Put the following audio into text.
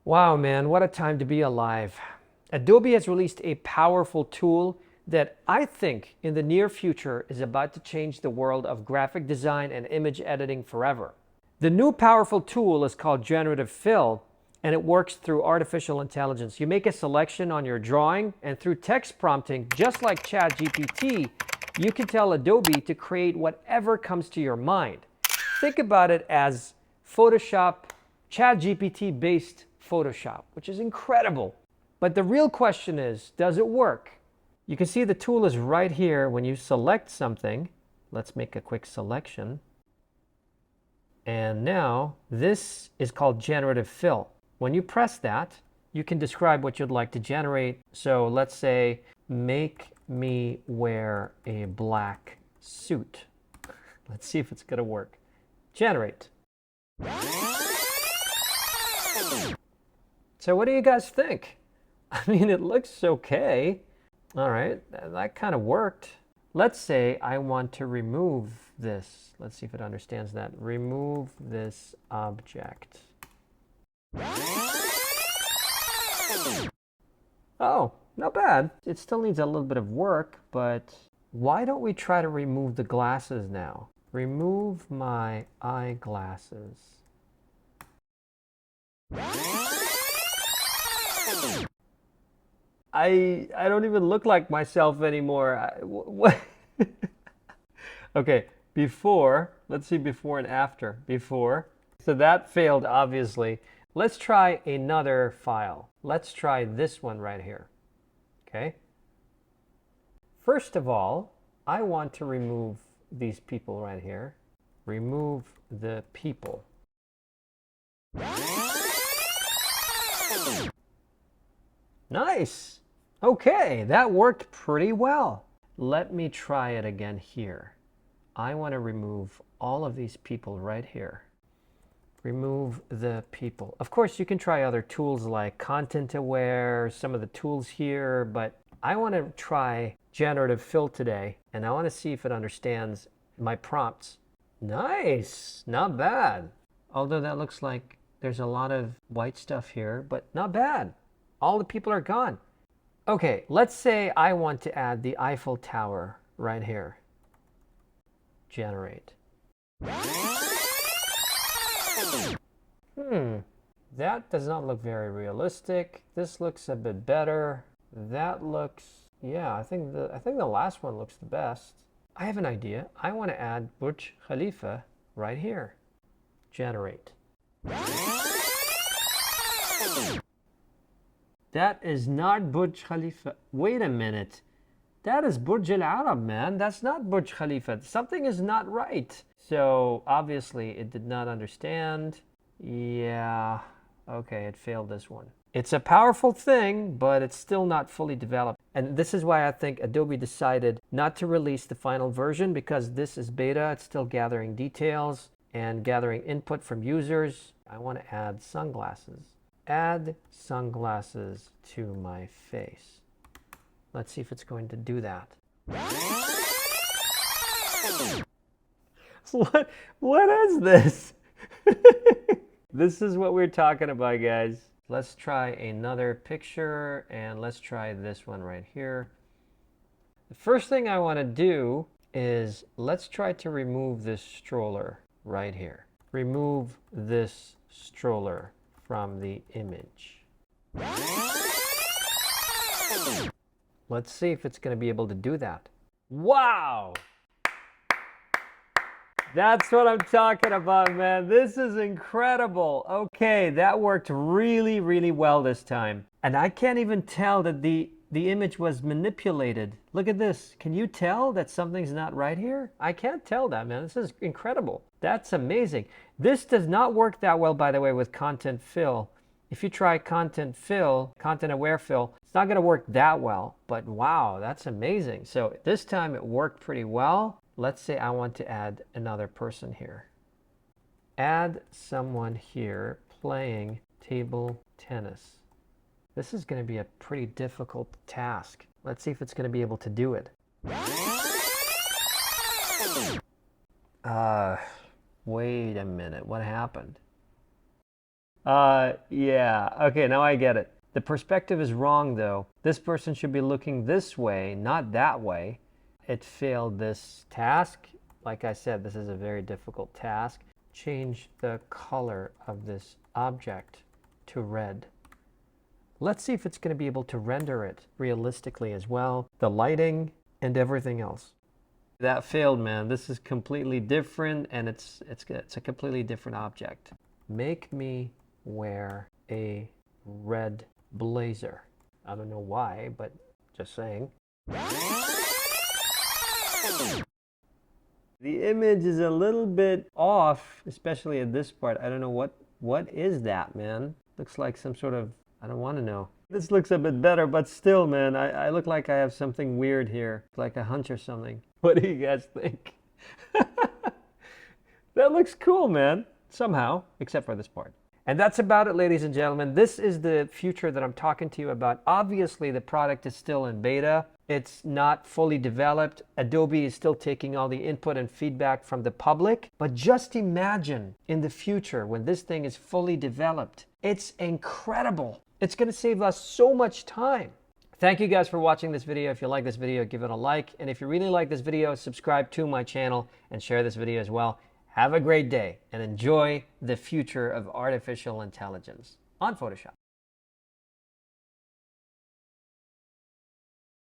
Wow, man, what a time to be alive. Adobe has released a powerful tool that I think in the near future is about to change the world of graphic design and image editing forever. The new powerful tool is called Generative Fill, and it works through artificial intelligence. You make a selection on your drawing, and through text prompting, just like ChatGPT, you can tell Adobe to create whatever comes to your mind. Think about it as Photoshop, ChatGPT based Photoshop, which is incredible. But the real question is, does it work? You can see the tool is right here when you select something. Let's make a quick selection. And now this is called Generative Fill. When you press that, you can describe what you'd like to generate. So let's say, make me wear a black suit. Let's see if it's going to work. Generate. So what do you guys think? I mean, it looks okay. All right, that kind of worked. Let's say I want to remove this. Let's see if it understands that. Remove this object. Oh, not bad. It still needs a little bit of work, but why don't we try to remove the glasses now? Remove my eyeglasses. I don't even look like myself anymore. What? Okay, before. Let's see before and after. Before. So that failed, obviously. Let's try another file. Let's try this one right here. Okay. First of all, I want to remove these people right here. Remove the people. Nice. Okay, that worked pretty well. Let me try it again here. I want to remove all of these people right here. Remove the people. Of course, you can try other tools like Content Aware, some of the tools here, but I want to try Generative Fill today, and I want to see if it understands my prompts. Nice, not bad. Although that looks like there's a lot of white stuff here, but not bad. All the people are gone. Okay, let's say I want to add the Eiffel Tower right here. Generate. That does not look very realistic. This looks a bit better. That looks, yeah, I think the last one looks the best. I have an idea. I want to add Burj Khalifa right here. Generate. That is not Burj Khalifa. Wait a minute. That is Burj Al Arab, man. That's not Burj Khalifa. Something is not right. So obviously it did not understand. Yeah. Okay, it failed this one. It's a powerful thing, but it's still not fully developed. And this is why I think Adobe decided not to release the final version, because this is beta. It's still gathering details and gathering input from users. I want to add sunglasses. Add sunglasses to my face. Let's see if it's going to do that. What is this? This is what we're talking about, guys. Let's try another picture, and let's try this one right here. The first thing I want to do is let's try to remove this stroller right here. Remove this stroller from the image. Let's see if it's going to be able to do that. Wow! That's what I'm talking about, man. This is incredible. Okay, that worked really, really well this time. And I can't even tell that the image was manipulated. Look at this. Can you tell that something's not right here? I can't tell that, man. This is incredible. That's amazing. This does not work that well, by the way, with Content Fill. If you try Content Fill, Content Aware Fill, it's not going to work that well. But wow, that's amazing. So this time it worked pretty well. Let's say I want to add another person here. Add someone here playing table tennis. This is going to be a pretty difficult task. Let's see if it's going to be able to do it. Wait a minute. What happened? Yeah. Okay, now I get it. The perspective is wrong, though. This person should be looking this way, not that way. It failed this task. Like I said, this is a very difficult task. Change the color of this object to red. Let's see if it's going to be able to render it realistically as well. The lighting and everything else. That failed, man. This is completely different, and it's a completely different object. Make me wear a red blazer. I don't know why, but just saying. The image is a little bit off, especially at this part. I don't know what is that, man? Looks like some sort of, I don't want to know. This looks a bit better, but still, man, I look like I have something weird here, like a hunch or something. What do you guys think? That looks cool, man. Somehow, except for this part. And that's about it, ladies and gentlemen. This is the future that I'm talking to you about. Obviously, the product is still in beta. It's not fully developed. Adobe is still taking all the input and feedback from the public. But just imagine in the future when this thing is fully developed. It's incredible. It's going to save us so much time. Thank you guys for watching this video. If you like this video, give it a like. And if you really like this video, subscribe to my channel and share this video as well. Have a great day and enjoy the future of artificial intelligence on Photoshop.